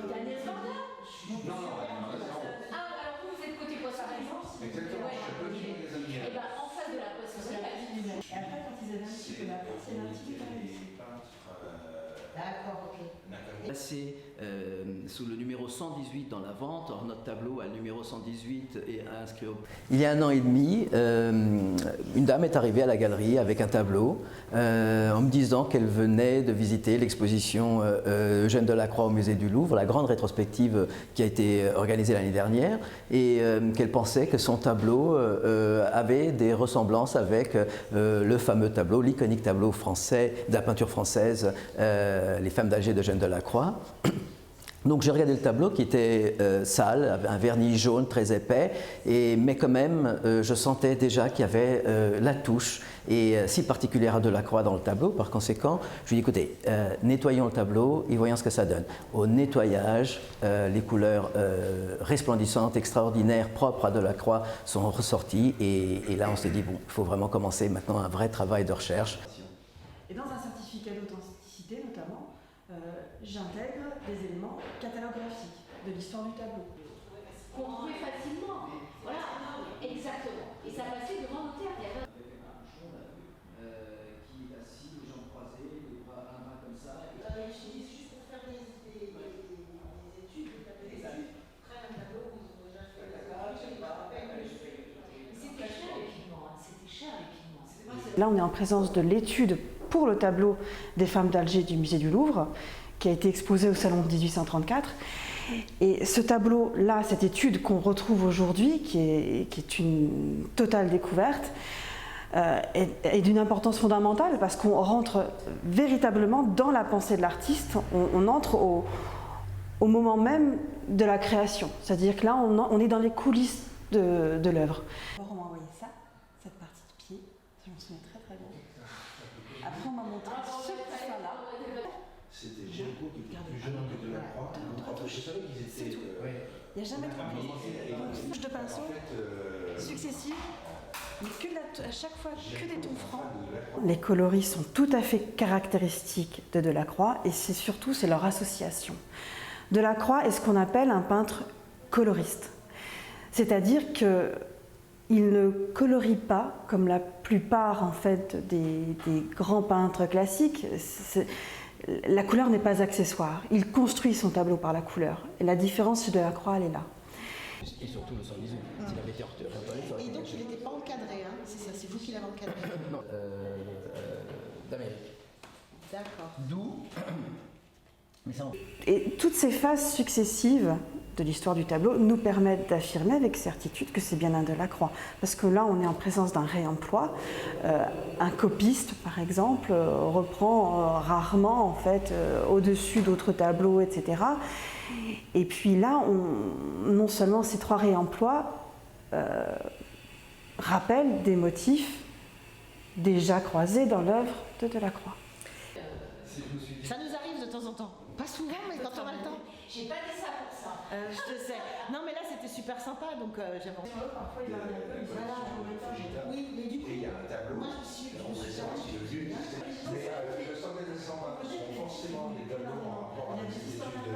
Daniel Varda. Non, Ah, alors vous êtes côté poissonnerie. exactement. Et bien, en face de la poissonnerie. Et après, quand ils avaient un petit peu la porte, c'est l'intime. D'accord, ok. Placé sous le numéro 118 dans la vente. Or, notre tableau a le numéro 118 et inscrit au... Il y a 1 an et demi, une dame est arrivée à la galerie avec un tableau en me disant qu'elle venait de visiter l'exposition Eugène Delacroix au musée du Louvre, la grande rétrospective qui a été organisée l'année dernière, et qu'elle pensait que son tableau avait des ressemblances avec le fameux tableau, l'iconique tableau français de la peinture française, Les femmes d'Alger d'Eugène Delacroix. Donc j'ai regardé le tableau qui était sale, un vernis jaune très épais, mais quand même je sentais déjà qu'il y avait la touche si particulière à Delacroix dans le tableau. Par conséquent, je lui ai dit écoutez, nettoyons le tableau et voyons ce que ça donne. Au nettoyage, les couleurs resplendissantes, extraordinaires, propres à Delacroix sont ressorties et là on s'est dit bon, il faut vraiment commencer maintenant un vrai travail de recherche. Et dans un certificat d'authenticité notamment, j'intègre des éléments catalographiques de l'histoire du tableau. Qu'on trouvait facilement. Voilà, exactement. Et ça passait devant notaire. Il y avait qui est assis, les jambes croisées, les bras, un bras comme ça. Juste pour faire des études, très un tableau où ils ont déjà fait c'était cher les pigments. C'était cher les pigments. Là, on est en présence de l'étude pour le tableau des femmes d'Alger du musée du Louvre, qui a été exposé au salon de 1834. Et ce tableau-là, cette étude qu'on retrouve aujourd'hui, qui est une totale découverte, est d'une importance fondamentale parce qu'on rentre véritablement dans la pensée de l'artiste, on entre au moment même de la création. C'est-à-dire que là, on est dans les coulisses de l'œuvre. On m'a envoyé ça, cette partie de pied, je m'en souviens très très bien. Après, on m'a montré ce dessin-là. C'était Gélicourt qui était plus jeune que Delacroix. Je savais qu'ils étaient. Il n'y a jamais de touche de pinceau successives, mais à chaque fois que des tons francs. Les coloris sont tout à fait caractéristiques de Delacroix et c'est leur association. Delacroix est ce qu'on appelle un peintre coloriste. C'est-à-dire qu'il ne colorie pas comme la plupart en fait, des grands peintres classiques. La couleur n'est pas accessoire. Il construit son tableau par la couleur. Et la différence de Delacroix, elle est là. Et surtout le 118. S'il avait été repéré, Et donc il n'était pas encadré, hein, c'est ça, c'est vous qui l'avez encadré. Non, d'Amérique. D'accord. D'où Et toutes ces phases successives de l'histoire du tableau nous permettent d'affirmer avec certitude que c'est bien un Delacroix. Parce que là, on est en présence d'un réemploi. Un copiste, par exemple, reprend rarement en fait, au-dessus d'autres tableaux, etc. Et puis là, non seulement ces 3 réemplois rappellent des motifs déjà croisés dans l'œuvre de Delacroix. Ça nous arrive de temps en temps. Pas souvent, mais quand on a le temps. J'ai pas dit ça pour ça. Je te sais. Non, mais là, c'était super sympa, donc j'avais envie. Parfois, il arrive un peu. Voilà. Oui, mais du coup, Et il y a un tableau. moi, je suis On sait savoir si le vieux existait. Mais le 100 sont forcément des tableaux en rapport avec les études.